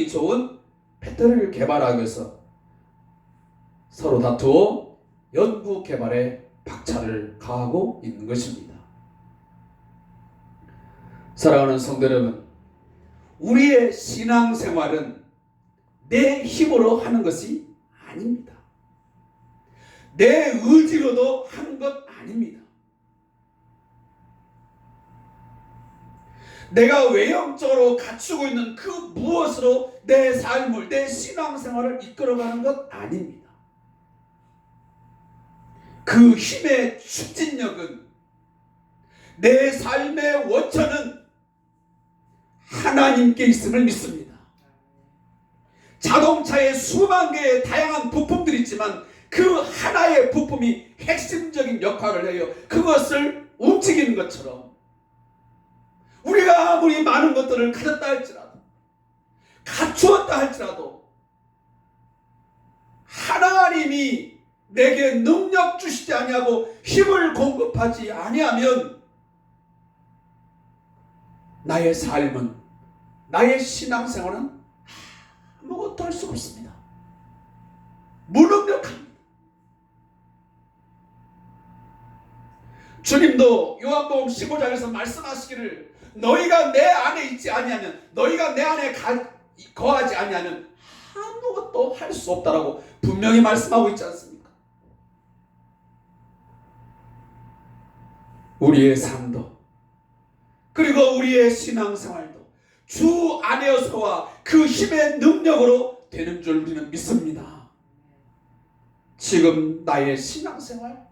좋은 배터리를 개발하기 위해서 서로 다투어 연구 개발에 박차를 가하고 있는 것입니다. 사랑하는 성도 여러분, 우리의 신앙생활은 내 힘으로 하는 것이 아닙니다. 내 의지로도 하는 것 아닙니다. 내가 외형적으로 갖추고 있는 그 무엇으로 내 삶을, 내 신앙생활을 이끌어가는 것 아닙니다. 그 힘의 추진력은, 내 삶의 원천은 하나님께 있음을 믿습니다. 자동차에 수만 개의 다양한 부품들이 있지만 그 하나의 부품이 핵심적인 역할을 해요. 그것을 움직이는 것처럼 우리가 아무리 많은 것들을 가졌다 할지라도, 갖추었다 할지라도 하나님이 내게 능력 주시지 아니하고 힘을 공급하지 아니하면 나의 삶은, 나의 신앙생활은 아무것도 할 수 없습니다. 무능력합니다. 주님도 요한복음 15장에서 말씀하시기를 너희가 내 안에 있지 아니하면, 너희가 내 안에 거하지 아니하면 아무것도 할 수 없다라고 분명히 말씀하고 있지 않습니까? 우리의 삶도, 그리고 우리의 신앙생활도 주 안에서와 그 힘의 능력으로 되는 줄 우리는 믿습니다. 지금 나의 신앙생활,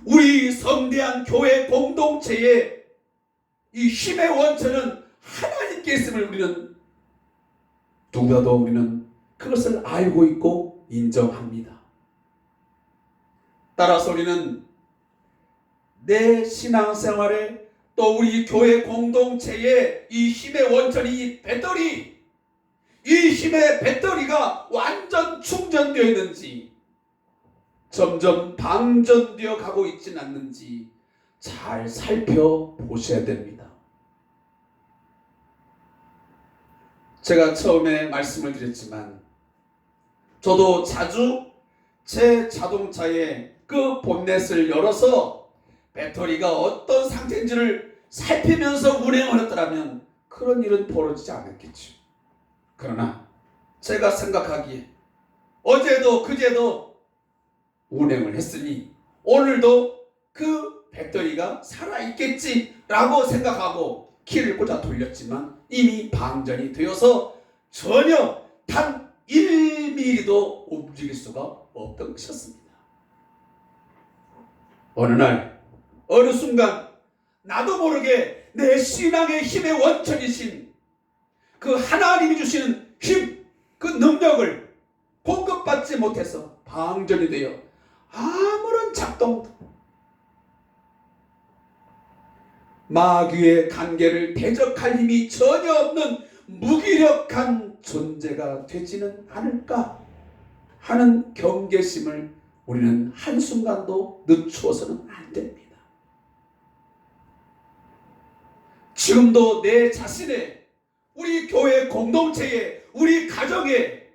우리 성대한 교회 공동체의 이 힘의 원천은 하나님께 있음을 우리는 누구보다도 우리는 그것을 알고 있고 인정합니다. 따라서 우리는 내 신앙생활에, 또 우리 교회 공동체의 이 힘의 원천이 이 배터리, 이 힘의 배터리가 완전 충전되어 있는지, 점점 방전되어 가고 있지는 않는지 잘 살펴보셔야 됩니다. 제가 처음에 말씀을 드렸지만 저도 자주 제 자동차의 그 본넷을 열어서 배터리가 어떤 상태인지를 살피면서 운행을 했더라면 그런 일은 벌어지지 않았겠죠. 그러나 제가 생각하기에 어제도 그제도 운행을 했으니 오늘도 그 배터리가 살아있겠지라고 생각하고 키를 꽂아 돌렸지만 이미 방전이 되어서 전혀 단 1mm도 움직일 수가 없던 것이었습니다. 어느 날, 어느 순간 나도 모르게 내 신앙의 힘의 원천이신 그 하나님이 주시는 힘, 그 능력을 공급받지 못해서 방전이 되어 아무런 작동도, 마귀의 관계를 대적할 힘이 전혀 없는 무기력한 존재가 되지는 않을까 하는 경계심을 우리는 한순간도 늦추어서는 안 됩니다. 지금도 내 자신의, 우리 교회 공동체의, 우리 가정의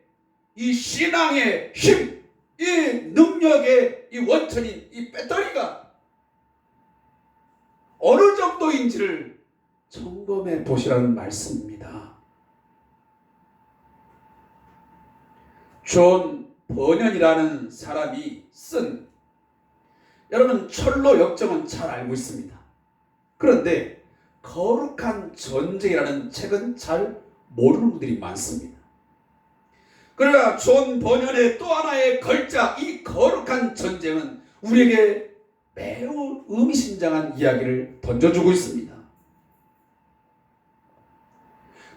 이 신앙의 힘, 이 능력의 이 원천인 이 배터리가 어느 정도인지를 점검해 보시라는 말씀입니다. 존 버년이라는 사람이 쓴, 여러분 철로 역정은 잘 알고 있습니다. 그런데 거룩한 전쟁이라는 책은 잘 모르는 분들이 많습니다. 그러나 존 버년의 또 하나의 걸작, 이 거룩한 전쟁은 우리에게 매우 의미심장한 이야기를 던져주고 있습니다.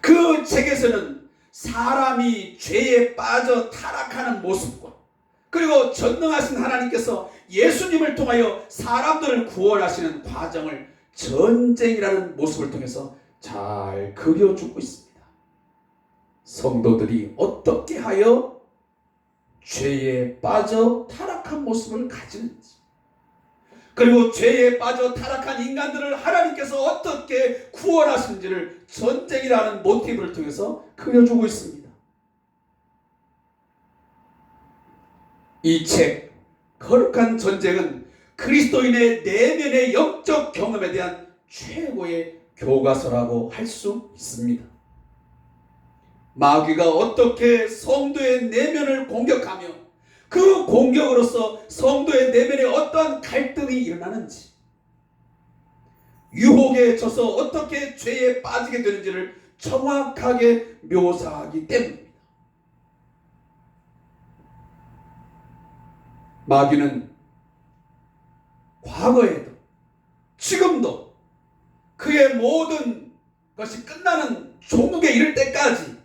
그 책에서는 사람이 죄에 빠져 타락하는 모습과, 그리고 전능하신 하나님께서 예수님을 통하여 사람들을 구원하시는 과정을 전쟁이라는 모습을 통해서 잘 그려주고 있습니다. 성도들이 어떻게 하여 죄에 빠져 타락한 모습을 가지는지, 그리고 죄에 빠져 타락한 인간들을 하나님께서 어떻게 구원하시는지를 전쟁이라는 모티브를 통해서 그려주고 있습니다. 이 책 거룩한 전쟁은 그리스도인의 내면의 영적 경험에 대한 최고의 교과서라고 할 수 있습니다. 마귀가 어떻게 성도의 내면을 공격하며 그 공격으로서 성도의 내면에 어떠한 갈등이 일어나는지, 유혹에 져서 어떻게 죄에 빠지게 되는지를 정확하게 묘사하기 때문입니다. 마귀는 과거에도 지금도 그의 모든 것이 끝나는 종국에 이를 때까지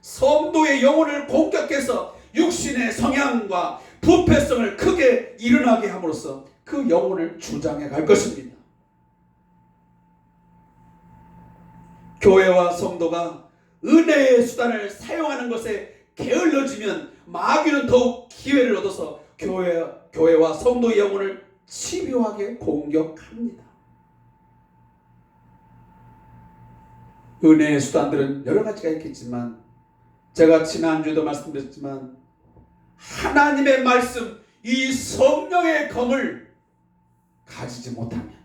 성도의 영혼을 공격해서 육신의 성향과 부패성을 크게 일어나게 함으로써 그 영혼을 주장해 갈 것입니다. 교회와 성도가 은혜의 수단을 사용하는 것에 게을러지면 마귀는 더욱 기회를 얻어서 교회와 성도의 영혼을 집요하게 공격합니다. 은혜의 수단들은 여러 가지가 있겠지만, 제가 지난주에도 말씀드렸지만, 하나님의 말씀, 이 성령의 검을 가지지 못하면,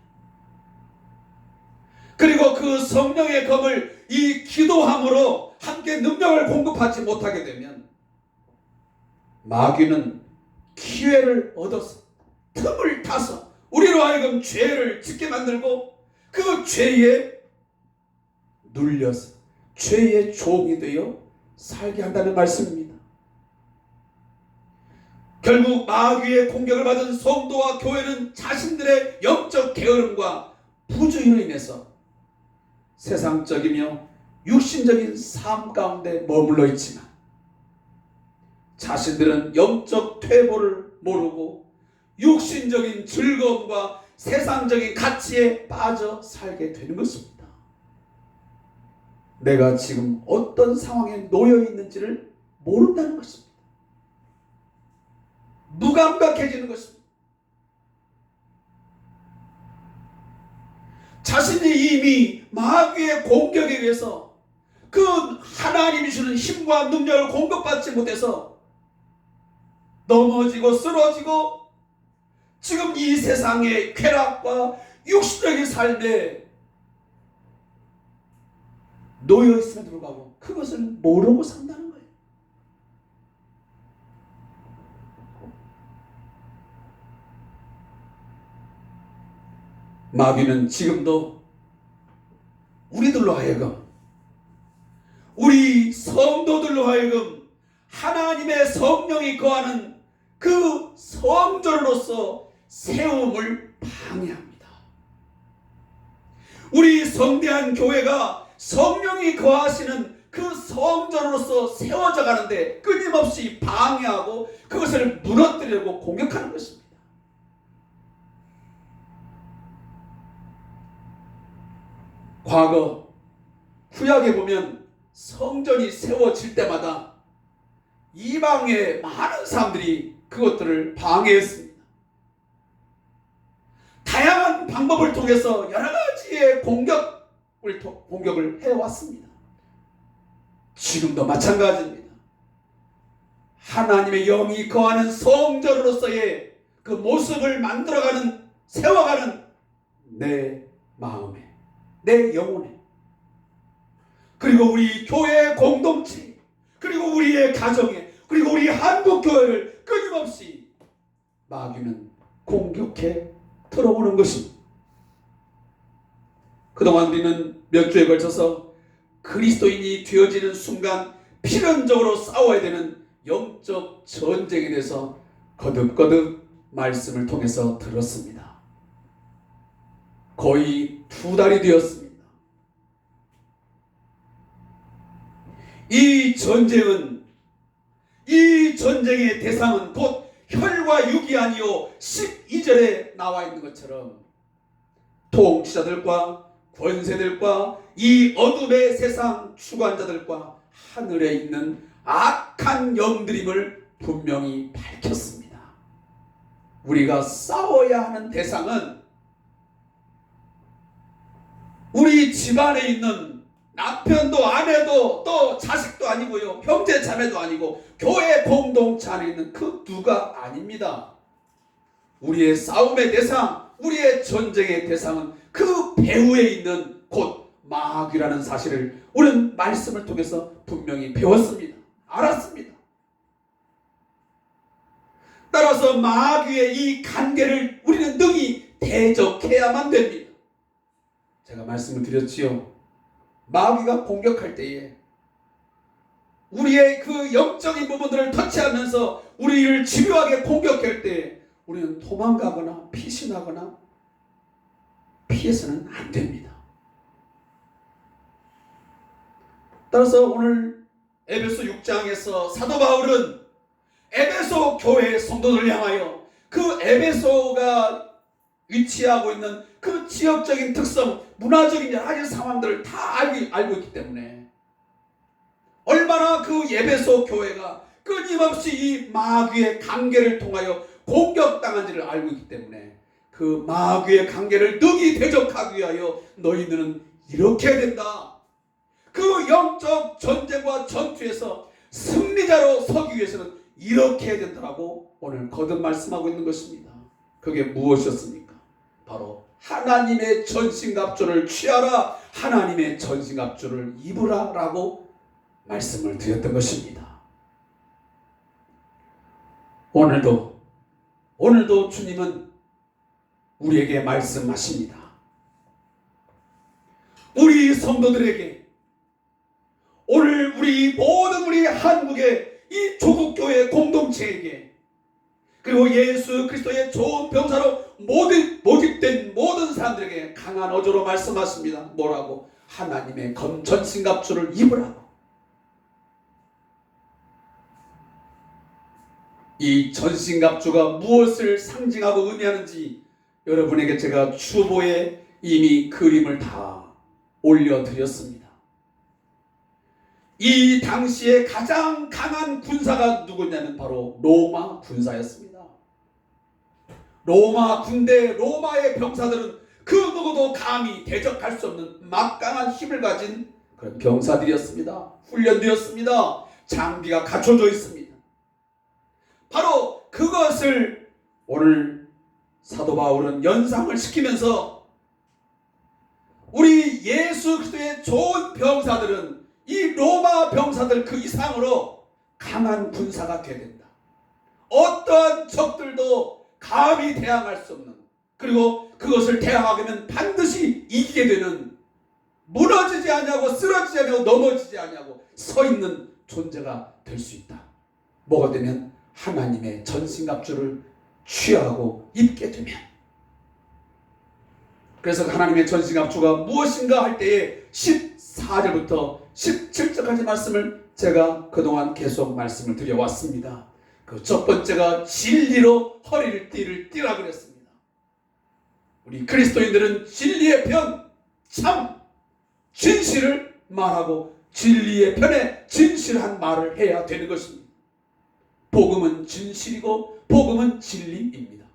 그리고 그 성령의 검을 이 기도함으로 함께 능력을 공급하지 못하게 되면 마귀는 기회를 얻어서 틈을 타서 우리로 하여금 죄를 짓게 만들고 그 죄에 눌려서 죄의 종이 되어 살게 한다는 말씀입니다. 결국 마귀의 공격을 받은 성도와 교회는 자신들의 영적 게으름과 부주의로 인해서 세상적이며 육신적인 삶 가운데 머물러 있지만 자신들은 영적 퇴보를 모르고 육신적인 즐거움과 세상적인 가치에 빠져 살게 되는 것입니다. 내가 지금 어떤 상황에 놓여 있는지를 모른다는 것입니다. 무감각해지는 것입니다. 자신이 이미 마귀의 공격에 의해서 그 하나님이 주는 힘과 능력을 공급받지 못해서 넘어지고 쓰러지고 지금 이 세상의 쾌락과 육신적인 삶에 놓여 있음에도 불구하고 그것을 모르고 산다는 거예요. 마귀는 지금도 우리들로 하여금, 우리 성도들로 하여금 하나님의 성령이 거하는 그 성전으로서 세움을 방해합니다. 우리 성대한 교회가 성령이 거하시는 그 성전으로서 세워져 가는데 끊임없이 방해하고 그것을 무너뜨리려고 공격하는 것입니다. 과거 구약에 보면 성전이 세워질 때마다 이방의 많은 사람들이 그것들을 방해했습니다. 다양한 방법을 통해서 여러 가지의 공격을 해왔습니다. 지금도 마찬가지입니다. 하나님의 영이 거하는 성전으로서의 그 모습을 만들어가는, 세워가는 내 마음에, 내 영혼에, 그리고 우리 교회 공동체, 그리고 우리의 가정에, 그리고 우리 한국 교회를 끊임없이 마귀는 공격해 들어오는 것입니다. 그동안 우리는 몇 주에 걸쳐서 그리스도인이 되어지는 순간 필연적으로 싸워야 되는 영적 전쟁에 대해서 거듭거듭 말씀을 통해서 들었습니다. 거의 2달이 되었습니다. 이 전쟁의 대상은 곧 혈과 육이 아니요 12절에 나와 있는 것처럼 통치자들과 권세들과 이 어둠의 세상 주관자들과 하늘에 있는 악한 영들임을 분명히 밝혔습니다. 우리가 싸워야 하는 대상은 우리 집안에 있는 남편도 아내도 또 자식도 아니고요. 형제 자매도 아니고 교회 공동체 안에 있는 그 누가 아닙니다. 우리의 싸움의 대상, 우리의 전쟁의 대상은 그 배후에 있는 곧 마귀라는 사실을 우리는 말씀을 통해서 분명히 배웠습니다. 알았습니다. 따라서 마귀의 이 관계를 우리는 능히 대적해야만 됩니다. 제가 말씀을 드렸지요. 마귀가 공격할 때에 우리의 그 영적인 부분들을 터치하면서 우리를 집요하게 공격할 때에 우리는 도망가거나 피신하거나 피해서는 안 됩니다. 따라서 오늘 에베소 6장에서 사도 바울은 에베소 교회의 성도들을 향하여 그 에베소가 위치하고 있는 그 지역적인 특성, 문화적인 여러 가지 상황들을 다 알고 있기 때문에 얼마나 그 에베소 교회가 끊임없이 이 마귀의 관계를 통하여 공격당한지를 알고 있기 때문에 그 마귀의 관계를 능히 대적하기 위하여 너희들은 이렇게 해야 된다. 그 영적 전쟁과 전투에서 승리자로 서기 위해서는 이렇게 해야 된다라고 오늘 거듭 말씀하고 있는 것입니다. 그게 무엇이었습니까? 바로 하나님의 전신갑주를 취하라, 하나님의 전신갑주를 입으라 라고 말씀을 드렸던 것입니다. 오늘도 주님은 우리에게 말씀하십니다. 우리 성도들에게, 오늘 우리 한국의 이 조국교회 공동체에게, 그리고 예수 그리스도의 좋은 병사로 모집된 모든 사람들에게 강한 어조로 말씀하십니다. 뭐라고? 하나님의 전신갑주를 입으라고. 이 전신갑주가 무엇을 상징하고 의미하는지 여러분에게 제가 추보에 이미 그림을 다 올려드렸습니다. 이 당시에 가장 강한 군사가 누구냐면 바로 로마 군사였습니다. 로마 군대, 로마의 병사들은 그 누구도 감히 대적할 수 없는 막강한 힘을 가진 그런 병사들이었습니다. 훈련되었습니다. 장비가 갖춰져 있습니다. 바로 그것을 오늘 사도 바울은 연상을 시키면서 우리 예수 그리스도의 좋은 병사들은 이 로마 병사들 그 이상으로 강한 군사가 되어야 된다. 어떠한 적들도 감히 대항할 수 없는, 그리고 그것을 대항하게 되면 반드시 이기게 되는, 무너지지 않냐고, 쓰러지지 않냐고, 넘어지지 않냐고 서 있는 존재가 될 수 있다. 뭐가 되면 하나님의 전신갑주를 취하고 입게 되면. 그래서 하나님의 전신갑주가 무엇인가 할 때에 14절부터 17절까지 말씀을 제가 그동안 계속 말씀을 드려왔습니다. 그 첫 번째가 진리로 허리를 띠라 그랬습니다. 우리 그리스도인들은 진리의 편, 참, 진실을 말하고 진리의 편에 진실한 말을 해야 되는 것입니다. 복음은 진실이고 복음은 진리입니다.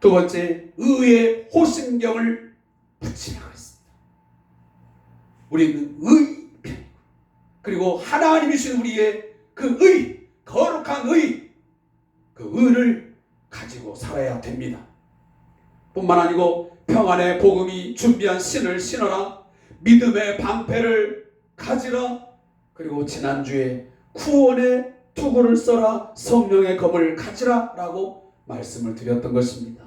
두 번째, 의의 호심경을 붙이라고 했습니다. 우리는 의 편이고, 그리고 하나님이신 우리의 그 의, 거룩한 의, 그 의를 가지고 살아야 됩니다. 뿐만 아니고 평안의 복음이 준비한 신을 신어라, 믿음의 방패를 가지라, 그리고 지난주에 구원의 투구를 써라, 성령의 검을 가지라 라고 말씀을 드렸던 것입니다.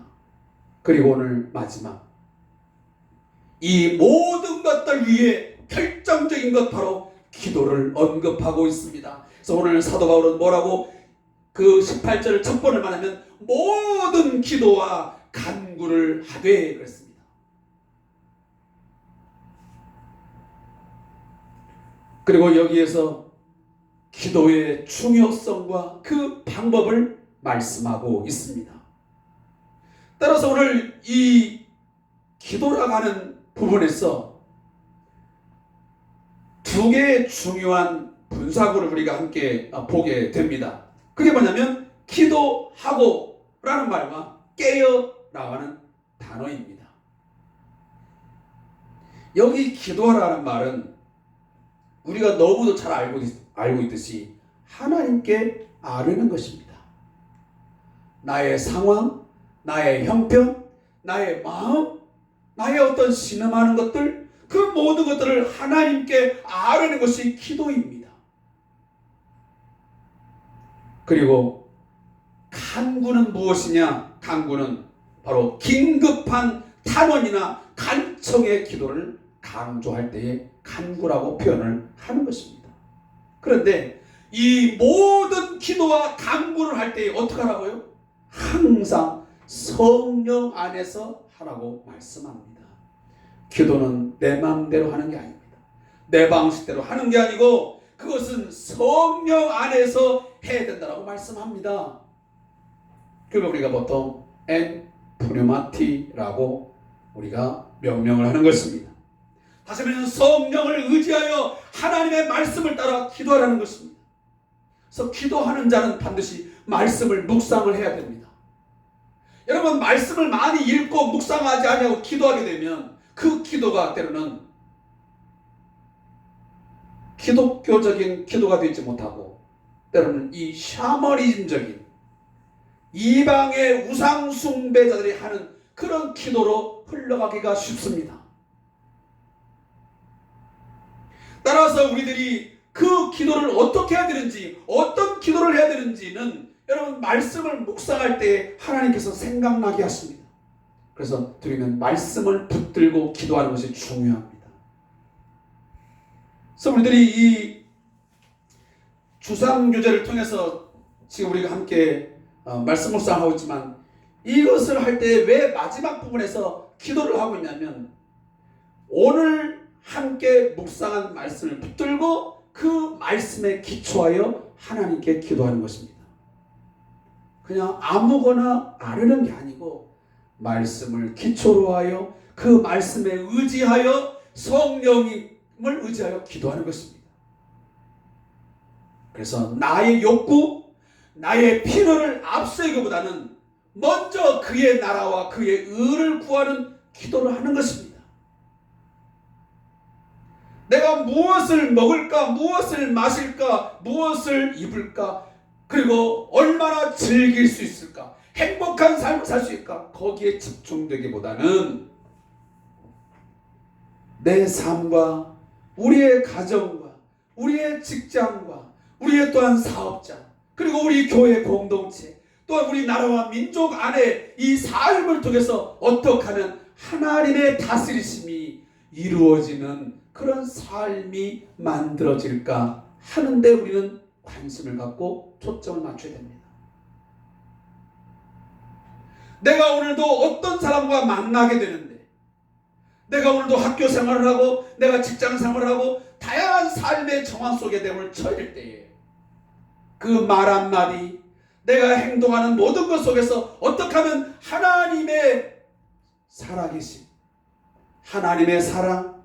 그리고 오늘 마지막, 이 모든 것들 위에 결정적인 것 바로 기도를 언급하고 있습니다. 그래서 오늘 사도 바울은 뭐라고 그 18절을 첫 번을 말하면 모든 기도와 간구를 하되 그랬습니다. 그리고 여기에서 기도의 중요성과 그 방법을 말씀하고 있습니다. 따라서 오늘 이 기도라고 하는 부분에서 두 개의 중요한 분사구를 우리가 함께 보게 됩니다. 그게 뭐냐면 기도하고 라는 말과 깨어라고 하는 단어입니다. 여기 기도하라는 말은 우리가 너무도 잘 알고 있듯이 하나님께 아뢰는 것입니다. 나의 상황, 나의 형편, 나의 마음, 나의 어떤 신음하는 것들, 그 모든 것들을 하나님께 아뢰는 것이 기도입니다. 그리고 간구는 무엇이냐? 간구는 바로 긴급한 탄원이나 간청의 기도를 강조할 때에 간구라고 표현을 하는 것입니다. 그런데 이 모든 기도와 간구를 할 때에 어떻게 하라고요? 항상 성령 안에서 하라고 말씀합니다. 기도는 내 마음대로 하는 게 아닙니다. 내 방식대로 하는 게 아니고 그것은 성령 안에서 해야 된다고 말씀합니다. 그걸 우리가 보통 푸뉴마티라고 우리가 명명을 하는 것입니다. 다시 말해서 성령을 의지하여 하나님의 말씀을 따라 기도하라는 것입니다. 그래서 기도하는 자는 반드시 말씀을 묵상을 해야 됩니다. 여러분, 말씀을 많이 읽고 묵상하지 아니하고 기도하게 되면 그 기도가 때로는 기독교적인 기도가 되지 못하고 때로는 이 샤머니즘적인 이방의 우상 숭배자들이 하는 그런 기도로 흘러가기가 쉽습니다. 따라서 우리들이 그 기도를 어떻게 해야 되는지, 어떤 기도를 해야 되는지는 여러분 말씀을 묵상할 때 하나님께서 생각나게 하십니다. 그래서 우리는 말씀을 붙들고 기도하는 것이 중요합니다. 그래서 우리들이 이 주상교제를 통해서 지금 우리가 함께 말씀 묵상하고 있지만 이것을 할 때 왜 마지막 부분에서 기도를 하고 있냐면 오늘 함께 묵상한 말씀을 붙들고 그 말씀에 기초하여 하나님께 기도하는 것입니다. 그냥 아무거나 아뢰는 게 아니고 말씀을 기초로 하여 그 말씀에 의지하여 성령님을 의지하여 기도하는 것입니다. 그래서 나의 욕구, 나의 필요를 앞세우기보다는 먼저 그의 나라와 그의 의를 구하는 기도를 하는 것입니다. 내가 무엇을 먹을까, 무엇을 마실까, 무엇을 입을까, 그리고 얼마나 즐길 수 있을까, 행복한 삶을 살 수 있을까, 거기에 집중되기보다는 내 삶과 우리의 가정과 우리의 직장과 우리의 또한 사업자, 그리고 우리 교회 공동체, 또한 우리 나라와 민족 안에 이 삶을 통해서 어떻게 하면 하나님의 다스리심이 이루어지는 그런 삶이 만들어질까 하는데 우리는 관심을 갖고 초점을 맞춰야 됩니다. 내가 오늘도 어떤 사람과 만나게 되는데, 내가 오늘도 학교 생활을 하고 내가 직장 생활을 하고 다양한 삶의 정황 속에 내가 처할 때에 그 말 한마디, 내가 행동하는 모든 것 속에서 어떻게 하면 하나님의 살아계심, 하나님의 사랑,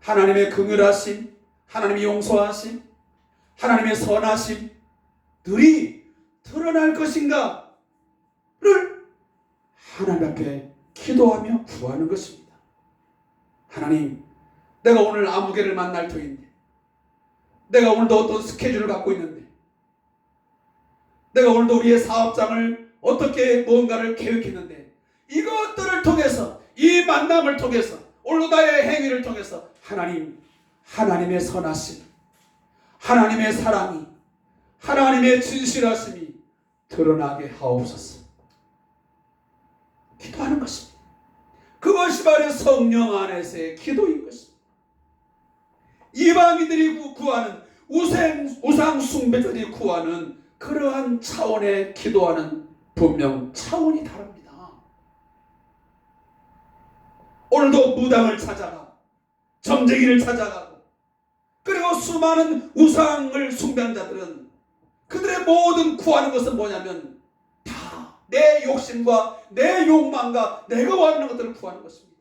하나님의 긍휼하심, 하나님의 용서하심, 하나님의 선하심들이 드러날 것인가를 하나님 앞에 기도하며 구하는 것입니다. 하나님, 내가 오늘 아무개를 만날 터인데, 내가 오늘도 어떤 스케줄을 갖고 있는데, 내가 오늘도 우리의 사업장을 어떻게 뭔가를 계획했는데, 이것들을 통해서, 이 만남을 통해서, 오늘도 나의 행위를 통해서 하나님, 하나님의 선하심, 하나님의 사랑이, 하나님의 진실하심이 드러나게 하옵소서. 기도하는 것입니다. 그것이 바로 성령 안에서의 기도인 것입니다. 이방인들이 구하는 우상 숭배들이 구하는 그러한 차원의 기도하는 분명 차원이 다릅니다. 오늘도 무당을 찾아가고 점쟁이를 찾아가고 그리고 수많은 우상을 숭배하는 자들은 그들의 모든 구하는 것은 뭐냐면 다 내 욕심과 내 욕망과 내가 원하는 것들을 구하는 것입니다.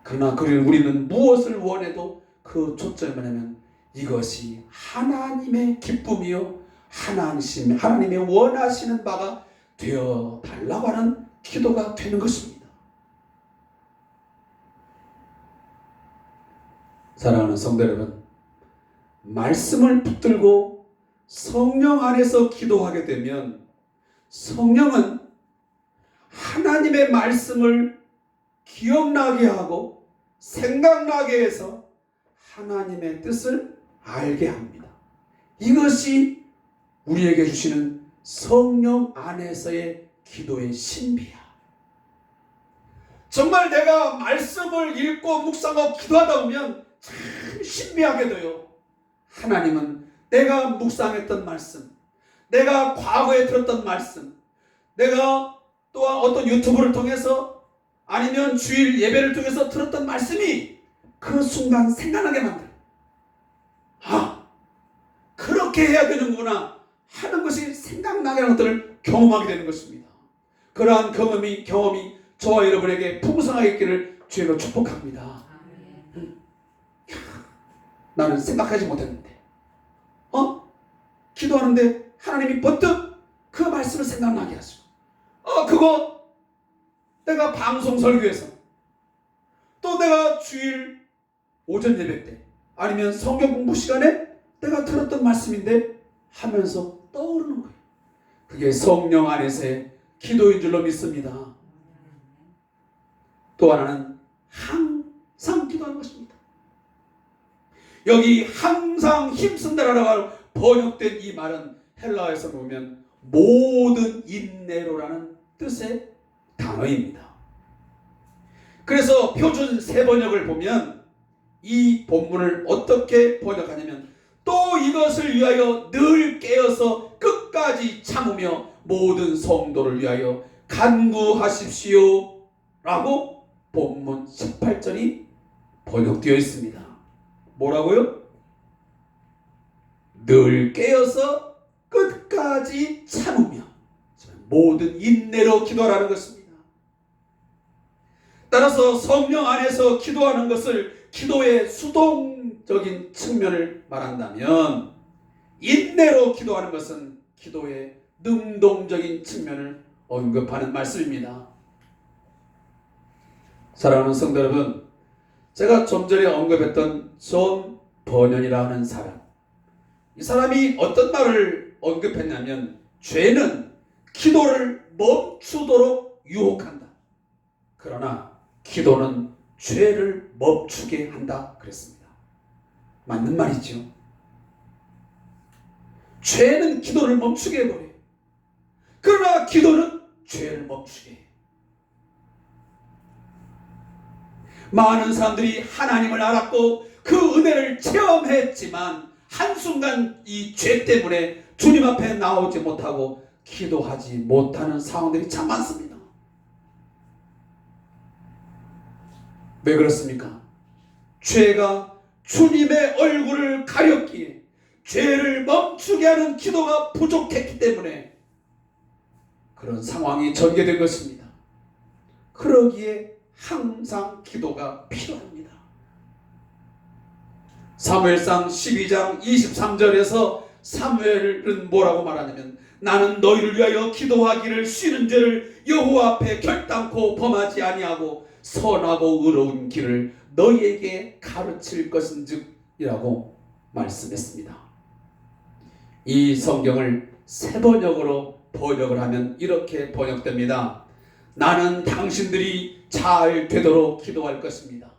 그러나 우리는 무엇을 원해도 그 초점이 뭐냐면 이것이 하나님의 기쁨이요 하나님의 원하시는 바가 되어 달라고 하는 기도가 되는 것입니다. 사랑하는 성도 여러분, 말씀을 붙들고 성령 안에서 기도하게 되면 성령은 하나님의 말씀을 기억나게 하고 생각나게 해서 하나님의 뜻을 알게 합니다. 이것이 우리에게 주시는 성령 안에서의 기도의 신비야. 정말 내가 말씀을 읽고 묵상하고 기도하다 보면 참 신비하게 돼요. 하나님은 내가 묵상했던 말씀, 내가 과거에 들었던 말씀, 내가 또한 어떤 유튜브를 통해서 아니면 주일 예배를 통해서 들었던 말씀이 그 순간 생각나게 만들어요. 아, 그렇게 해야 되는구나 하는 것이 생각나게 하는 것들을 경험하게 되는 것입니다. 그러한 경험이 저와 여러분에게 풍성하게 있기를 주의로 축복합니다. 나는 생각하지 못했는데 기도하는데 하나님이 번뜩 그 말씀을 생각나게 하시고 그거 내가 방송 설교에서 또 내가 주일 오전 예배 때 아니면 성경 공부 시간에 내가 들었던 말씀인데 하면서 떠오르는 거예요. 그게 성령 안에서의 기도인 줄로 믿습니다. 또 하나는 항상 기도하는 것입니다. 여기 항상 힘쓴다라고 번역된 이 말은 헬라어에서 보면 모든 인내로라는 뜻의 단어입니다. 그래서 표준 세번역을 보면 이 본문을 어떻게 번역하냐면 또 이것을 위하여 늘 깨어서 끝까지 참으며 모든 성도를 위하여 간구하십시오 라고 본문 18절이 번역되어 있습니다. 뭐라고요? 늘 깨어서 끝까지 참으며 모든 인내로 기도하라는 것입니다. 따라서 성령 안에서 기도하는 것을 기도의 수동적인 측면을 말한다면 인내로 기도하는 것은 기도의 능동적인 측면을 언급하는 말씀입니다. 사랑하는 성도 여러분, 제가 좀 전에 언급했던 존 버년이라 하는 사람, 이 사람이 어떤 말을 언급했냐면 죄는 기도를 멈추도록 유혹한다. 그러나 기도는 죄를 멈추게 한다 그랬습니다. 맞는 말이죠. 죄는 기도를 멈추게 해버려요. 그러나 기도는 죄를 멈추게 해요. 많은 사람들이 하나님을 알았고 그 은혜를 체험했지만 한순간 이 죄 때문에 주님 앞에 나오지 못하고 기도하지 못하는 상황들이 참 많습니다. 왜 그렇습니까? 죄가 주님의 얼굴을 가렸기에 죄를 멈추게 하는 기도가 부족했기 때문에 그런 상황이 전개된 것입니다. 그러기에 항상 기도가 필요합니다. 사무엘상 12장 23절에서 사무엘은 뭐라고 말하냐면 나는 너희를 위하여 기도하기를 쉬는 죄를 여호와 앞에 결단코 범하지 아니하고 선하고 의로운 길을 너희에게 가르칠 것인즉 이라고 말씀했습니다. 이 성경을 세 번역으로 번역을 하면 이렇게 번역됩니다. 나는 당신들이 잘 되도록 기도할 것입니다.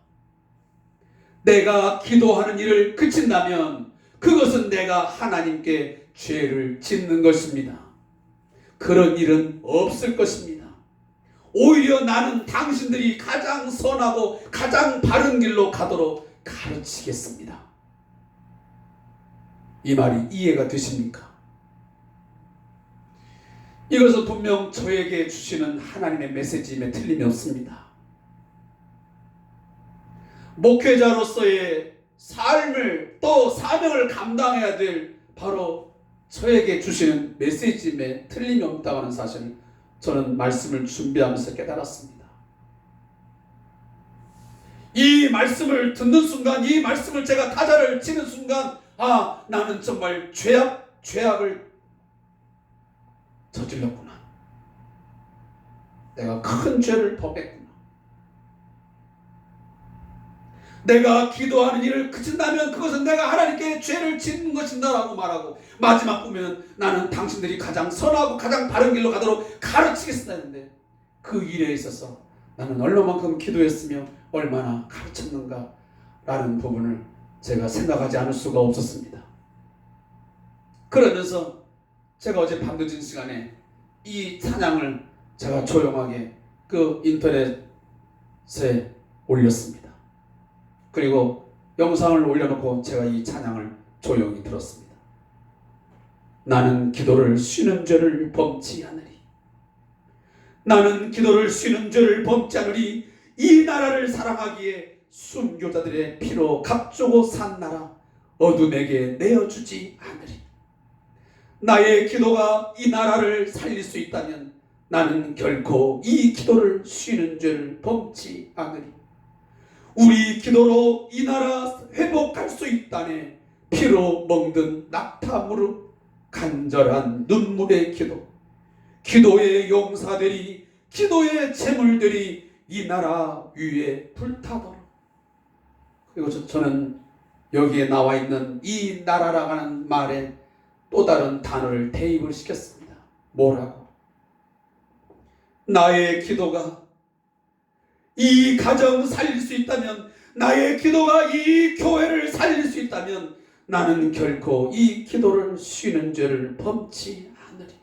내가 기도하는 일을 그친다면 그것은 내가 하나님께 죄를 짓는 것입니다. 그런 일은 없을 것입니다. 오히려 나는 당신들이 가장 선하고 가장 바른 길로 가도록 가르치겠습니다. 이 말이 이해가 되십니까? 이것은 분명 저에게 주시는 하나님의 메시지임에 틀림이 없습니다. 목회자로서의 삶을 또 사명을 감당해야 될 바로 저에게 주시는 메시지임에 틀림이 없다고 하는 사실을 저는 말씀을 준비하면서 깨달았습니다. 이 말씀을 듣는 순간, 이 말씀을 제가 타자를 치는 순간 나는 정말 죄악을 저질렀구나. 내가 큰 죄를 범했구나. 내가 기도하는 일을 그친다면 그것은 내가 하나님께 죄를 짓는 것인다 라고 말하고, 마지막 보면 나는 당신들이 가장 선하고 가장 바른 길로 가도록 가르치겠습니다 했는데, 그 일에 있어서 나는 얼마만큼 기도했으며 얼마나 가르쳤는가 라는 부분을 제가 생각하지 않을 수가 없었습니다. 그러면서 제가 어제 밤늦은 시간에 이 찬양을 제가 조용하게 그 인터넷에 올렸습니다. 그리고 영상을 올려놓고 제가 이 찬양을 조용히 들었습니다. 나는 기도를 쉬는 죄를 범치 않으리. 나는 기도를 쉬는 죄를 범치 않으리. 이 나라를 사랑하기에 순교자들의 피로 값주고 산 나라 어둠에게 내어주지 않으리. 나의 기도가 이 나라를 살릴 수 있다면 나는 결코 이 기도를 쉬는 죄를 범치 않으리. 우리 기도로 이 나라 회복할 수 있다네. 피로 먹든 낙타무릎 간절한 눈물의 기도, 기도의 용사들이, 기도의 재물들이 이 나라 위에 불타도록. 그리고 저는 여기에 나와 있는 이 나라라고 하는 말에 또 다른 단어를 대입을 시켰습니다. 뭐라고? 나의 기도가 이 가정 살릴 수 있다면, 나의 기도가 이 교회를 살릴 수 있다면 나는 결코 이 기도를 쉬는 죄를 범치 않으리.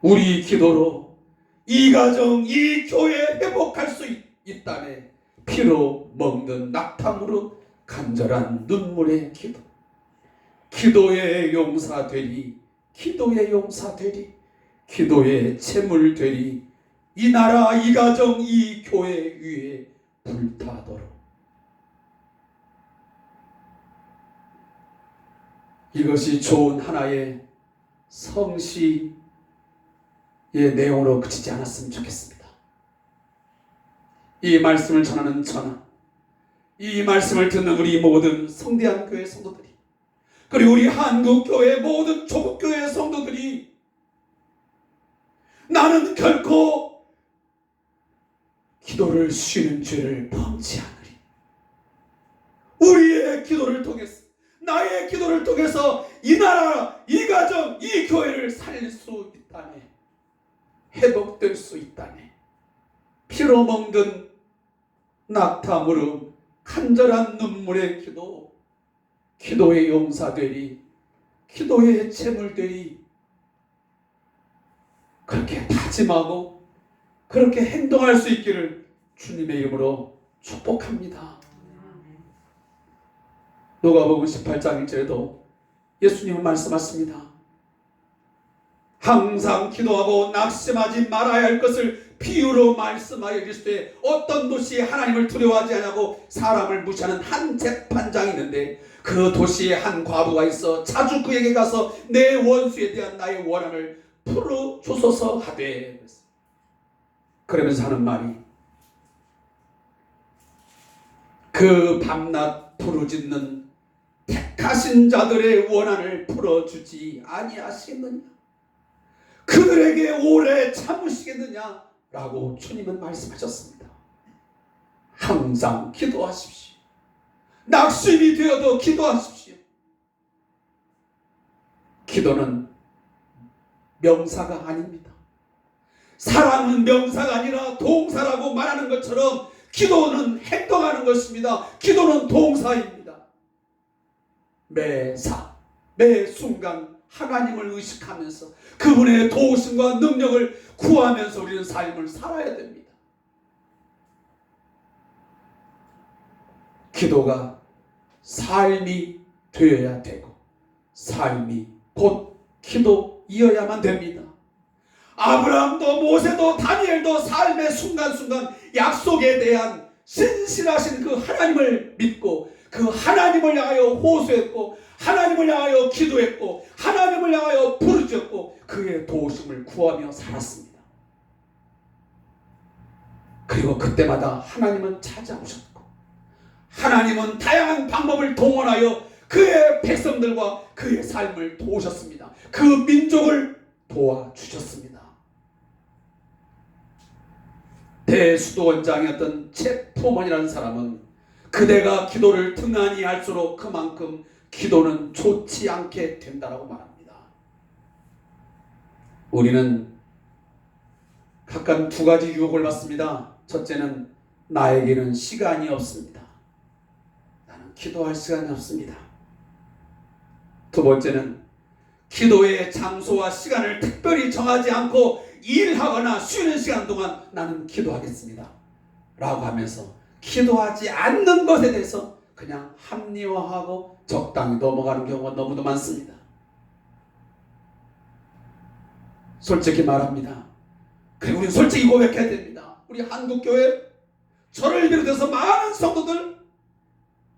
우리 기도로 이 가정, 이 교회 회복할 수 있다네. 피로 먹는 낙타무로 간절한 눈물의 기도, 기도의 용사 되리, 기도의 용사 되리, 기도의 재물 되리. 이 나라, 이 가정, 이 교회 위에 불타도록. 이것이 좋은 하나의 성시의 내용으로 그치지 않았으면 좋겠습니다. 이 말씀을 전하는 저나, 이 말씀을 듣는 우리 모든 성대한 교회 성도들이, 그리고 우리 한국교회 모든 조국교회 성도들이 나는 결코 기도를 쉬는 죄를 범치 않으리. 우리의 기도를 통해서, 나의 기도를 통해서 이 나라, 이 가정, 이 교회를 살릴 수 있다네. 회복될 수 있다네. 피로 먹는 낙타무릎 간절한 눈물의 기도, 기도의 용사들이, 기도의 재물들이 그렇게 다짐하고 그렇게 행동할 수 있기를 주님의 이름으로 축복합니다. 누가복음 18장 1절에도 예수님은 말씀하십니다. 항상 기도하고 낙심하지 말아야 할 것을 비유로 말씀하여 이르시되, 어떤 도시에 하나님을 두려워하지 아니하고 사람을 무시하는 한 재판장이 있는데, 그 도시에 한 과부가 있어 자주 그에게 가서 내 원수에 대한 나의 원한을 풀어주소서 하되, 그러면서 하는 말이, 그 밤낮 부르짖는 택하신 자들의 원한을 풀어주지 아니하시느냐, 그들에게 오래 참으시겠느냐 라고 주님은 말씀하셨습니다. 항상 기도하십시오. 낙심이 되어도 기도하십시오. 기도는 명사가 아닙니다. 사랑은 명사가 아니라 동사라고 말하는 것처럼 기도는 행동하는 것입니다. 기도는 동사입니다. 매사, 매 순간 하나님을 의식하면서 그분의 도우심과 능력을 구하면서 우리는 삶을 살아야 됩니다. 기도가 삶이 되어야 되고, 삶이 곧 기도이어야만 됩니다. 아브라함도 모세도 다니엘도 삶의 순간순간 약속에 대한 신실하신 그 하나님을 믿고, 그 하나님을 향하여 호소했고, 하나님을 향하여 기도했고, 하나님을 향하여 부르짖었고, 그의 도우심을 구하며 살았습니다. 그리고 그때마다 하나님은 찾아오셨고, 하나님은 다양한 방법을 동원하여 그의 백성들과 그의 삶을 도우셨습니다. 그 민족을 도와주셨습니다. 대수도원장이었던 체포먼이라는 사람은 그대가 기도를 등한히 할수록 그만큼 기도는 좋지 않게 된다라고 말합니다. 우리는 각각 두 가지 유혹을 받습니다. 첫째는 나에게는 시간이 없습니다. 나는 기도할 시간이 없습니다. 두 번째는 기도의 장소와 시간을 특별히 정하지 않고 일하거나 쉬는 시간 동안 나는 기도하겠습니다 라고 하면서 기도하지 않는 것에 대해서 그냥 합리화하고 적당히 넘어가는 경우가 너무도 많습니다. 솔직히 말합니다. 그리고 우리는 솔직히 고백해야 됩니다. 우리 한국교회 저를 비롯해서 많은 성도들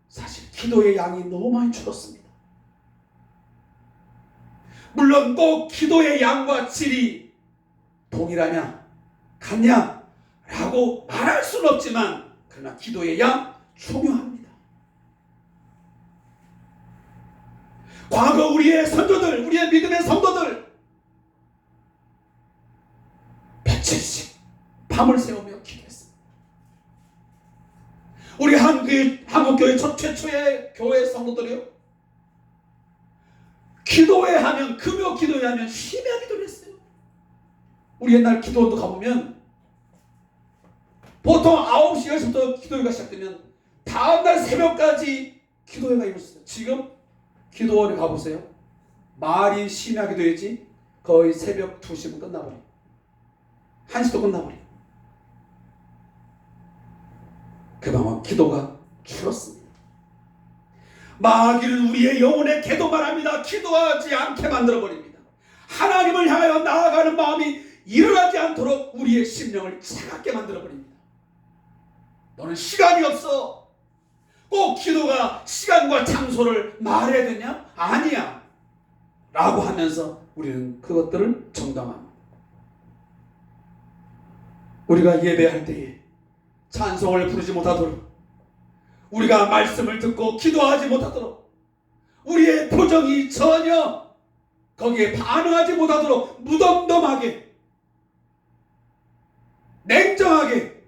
사실 기도의 양이 너무 많이 줄었습니다. 물론 꼭 기도의 양과 질이 동일하냐 같냐 라고 말할 수는 없지만 그러나 기도의 양 중요합니다. 과거 우리의 선조들, 우리의 믿음의 성도들 며칠씩 밤을 새우며 기도했습니다. 우리 한국교회 최초의 교회 성도들이요, 기도회 하면, 금요 기도회 하면 심야 기도를 했어요. 우리 옛날 기도원도 가보면 보통 9시, 10시부터 기도회가 시작되면 다음날 새벽까지 기도회가 이루어졌어요. 지금 기도원에 가보세요. 말이 심야 기도회지 거의 새벽 2시면 끝나버려요. 1시도 끝나버려요. 그만큼 기도가 줄었습니다. 마귀는 우리의 영혼의 기도만 합니다. 기도하지 않게 만들어버립니다. 하나님을 향하여 나아가는 마음이 일어나지 않도록 우리의 심령을 차갑게 만들어버립니다. 너는 시간이 없어. 꼭 기도가 시간과 장소를 말해야 되냐? 아니야 라고 하면서 우리는 그것들을 정당합니다. 우리가 예배할 때에 찬송을 부르지 못하도록, 우리가 말씀을 듣고 기도하지 못하도록, 우리의 표정이 전혀 거기에 반응하지 못하도록 무덤덤하게 냉정하게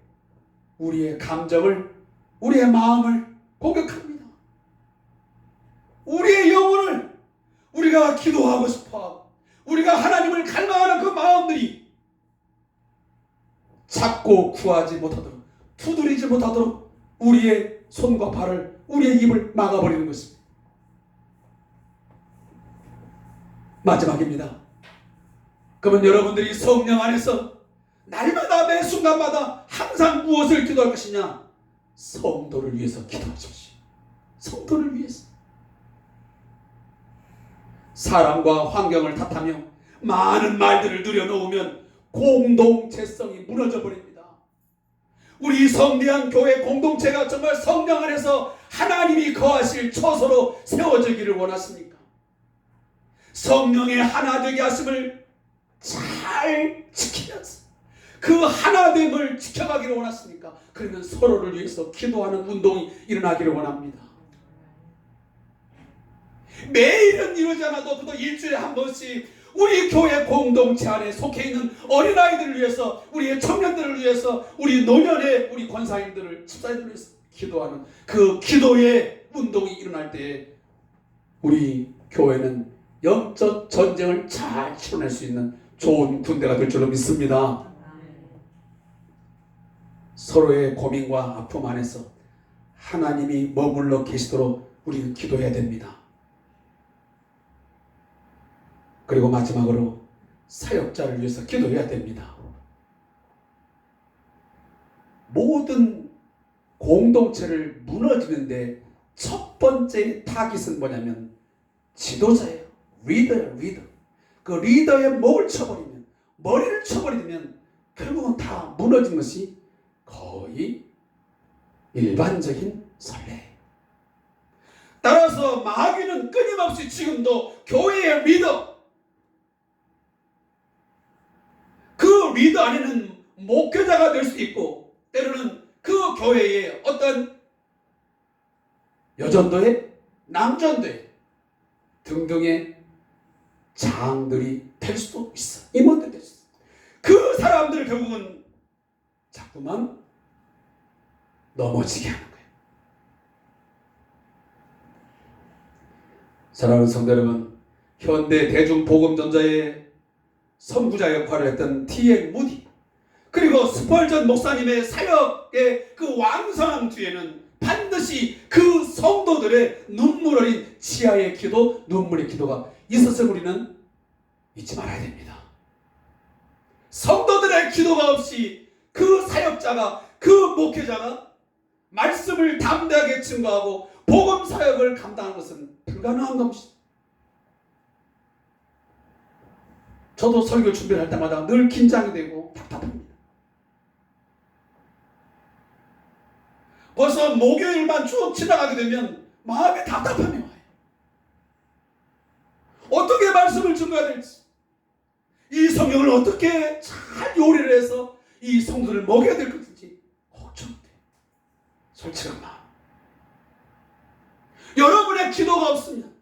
우리의 감정을, 우리의 마음을 공격합니다. 우리의 영혼을, 우리가 기도하고 싶어하고 우리가 하나님을 갈망하는 그 마음들이 찾고 구하지 못하도록, 두드리지 못하도록 우리의 손과 발을, 우리의 입을 막아버리는 것입니다. 마지막입니다. 그러면 여러분들이 성령 안에서 날마다 매 순간마다 항상 무엇을 기도할 것이냐? 성도를 위해서 기도하십시오. 성도를 위해서. 사람과 환경을 탓하며 많은 말들을 늘여놓으면 공동체성이 무너져 버립니다. 우리 성대한 교회 공동체가 정말 성령 안에서 하나님이 거하실 처소로 세워지기를 원하십니까? 성령의 하나 되게 하심을 잘 지키면서 그 하나됨을 지켜가기를 원하십니까? 그러면 서로를 위해서 기도하는 운동이 일어나기를 원합니다. 매일은 이루지 않아도 그도 일주일에 한 번씩 우리 교회 공동체 안에 속해 있는 어린아이들을 위해서, 우리의 청년들을 위해서, 우리 노년의 우리 권사님들을, 집사님들을 위해서 기도하는 그 기도의 운동이 일어날 때 우리 교회는 영적 전쟁을 잘 치러낼 수 있는 좋은 군대가 될 줄로 믿습니다. 서로의 고민과 아픔 안에서 하나님이 머물러 계시도록 우리는 기도해야 됩니다. 그리고 마지막으로 사역자를 위해서 기도해야 됩니다. 모든 공동체를 무너지는데 첫 번째 타깃은 뭐냐면 지도자예요. 리더예요. 리더. 그 리더의 목을 쳐버리면, 머리를 쳐버리면 결국은 다 무너진 것이 거의 일반적인 선례예요. 따라서 마귀는 끊임없이 지금도 교회의 리더, 그 리더 안에는 목회자가 될 수 있고, 때로는 그 교회의 어떤 여전도회, 남전도회 등등의 장들이 될 수도 있어. 임원들이 될 수 있어. 그 사람들 결국은 자꾸만 넘어지게 하는 거예요. 사랑하는 성도 여러분, 현대 대중복음전자의 선구자 역할을 했던 T.L. 무디, 그리고 스펄전 목사님의 사역의 그 왕성함 뒤에는 반드시 그 성도들의 눈물 어린 지하의 기도, 눈물의 기도가 있었을 우리는 잊지 말아야 됩니다. 성도들의 기도가 없이 그 사역자가, 그 목회자가 말씀을 담대하게 증거하고 복음 사역을 감당하는 것은 불가능한 것입니다. 저도 설교 준비를 할 때마다 늘 긴장이 되고 답답합니다. 벌써 목요일만 쭉 지나가게 되면 마음에 답답함이 와요. 어떻게 말씀을 증거해야 될지, 이 성경을 어떻게 잘 요리를 해서 이 성도를 먹여야 될 것인지 걱정돼. 솔직한 마음. 여러분의 기도가 없으면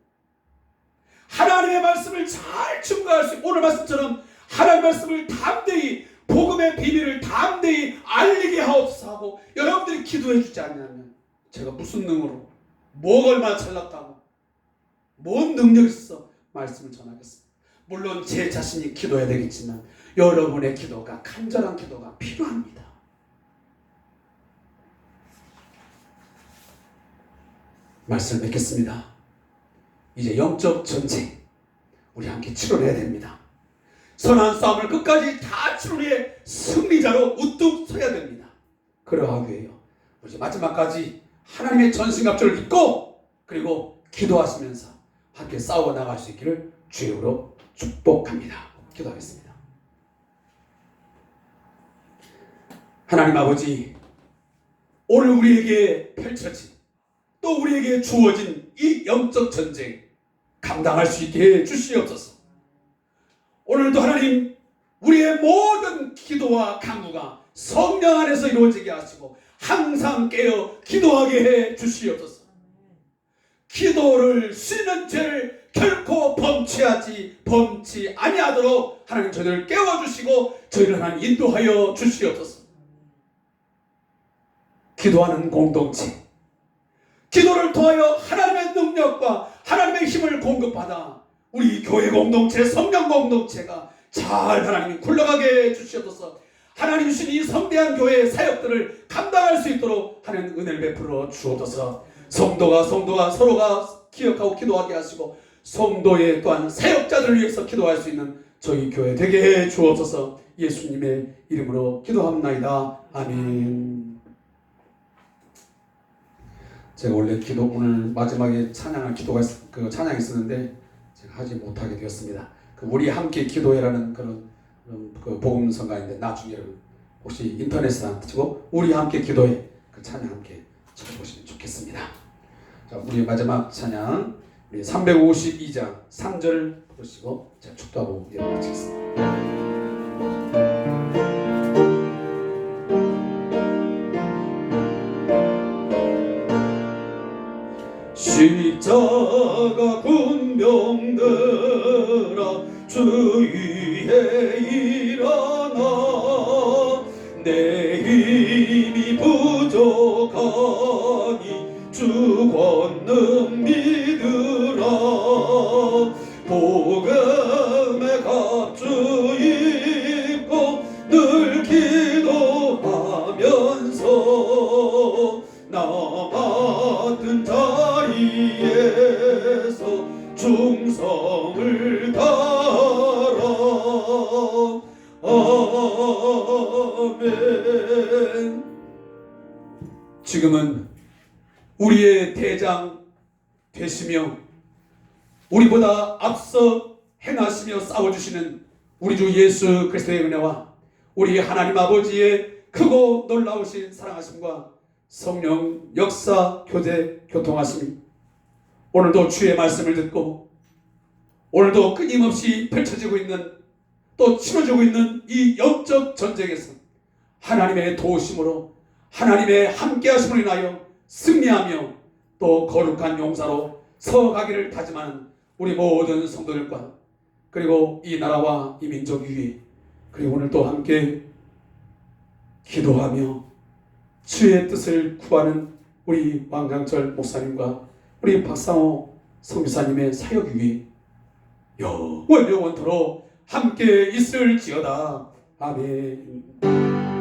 하나님의 말씀을 잘 증거할 수 있고, 오늘 말씀처럼 하나님의 말씀을 담대히, 복음의 비밀을 담대히 알리게 하옵소서 하고 여러분들이 기도해 주지 않냐면 제가 무슨 능으로, 뭐가 얼마나 잘났다고, 뭔 능력이 있어 말씀을 전하겠습니다. 물론 제 자신이 기도해야 되겠지만 여러분의 기도가, 간절한 기도가 필요합니다. 말씀을 맺겠습니다. 이제 영적 전쟁 우리 함께 치러내야 됩니다. 선한 싸움을 끝까지 다 치러내 승리자로 우뚝 서야 됩니다. 그러하기 위해요, 우리 마지막까지 하나님의 전승갑주를 입고 그리고 기도하시면서 함께 싸워 나갈 수 있기를 주의 이름으로 축복합니다. 기도하겠습니다. 하나님 아버지, 오늘 우리에게 펼쳐진, 또 우리에게 주어진 이 영적 전쟁 감당할 수 있게 해 주시옵소서. 오늘도 하나님, 우리의 모든 기도와 간구가 성령 안에서 이루어지게 하시고 항상 깨어 기도하게 해 주시옵소서. 기도를 쉬는 죄를 결코 범치 아니하도록 하나님 저희를 깨워주시고 저희를 하나님 인도하여 주시옵소서. 기도하는 공동체, 기도를 통하여 하나님의 능력과 하나님의 힘을 공급받아 우리 교회 공동체, 성령 공동체가 잘 하나님이 굴러가게 해주시옵소서. 하나님 주신 이 성대한 교회의 사역들을 감당할 수 있도록 하나님 은혜를 베풀어 주옵소서. 성도가 서로가 기억하고 기도하게 하시고 성도의 또한 사역자들을 위해서 기도할 수 있는 저희 교회 되게 해 주옵소서. 예수님의 이름으로 기도합나이다. 아멘. 제가 원래 오늘 마지막에 찬양을 찬양이 있었는데 제가 하지 못하게 되었습니다. 우리 함께 기도해라는 그런 복음 성가인데 나중에 여러분 혹시 인터넷에 치고 우리 함께 기도해 그 찬양 함께 쳐보시면 좋겠습니다. 자, 우리 마지막 찬양 우리 352장 3절 보시고 제가 축도하고 예배 마치겠습니다. 십자가 군병들아 주 위에 일어나 내 힘이 부족하니 주 권능 믿으라 복음의 갑주 입고 늘 기도하면서 나 맡은 자리에서 충성을 다하라. 아멘. 지금은 우리의 대장 되시며 우리보다 앞서 행하시며 싸워주시는 우리 주 예수 그리스도의 은혜와 우리 하나님 아버지의 크고 놀라우신 사랑하심과 성령 역사 교제 교통하심이 오늘도 주의 말씀을 듣고 오늘도 끊임없이 펼쳐지고 있는 또 치러지고 있는 이 영적 전쟁에서 하나님의 도우심으로 하나님의 함께하심으로 인하여 승리하며 또 거룩한 용사로 서가기를 다짐하는 우리 모든 성도들과 그리고 이 나라와 이 민족 위에 그리고 오늘도 함께 기도하며 주의 뜻을 구하는 우리 왕강철 목사님과 우리 박상호 성교사님의 사역 위에 영원토록 함께 있을지어다. 아멘.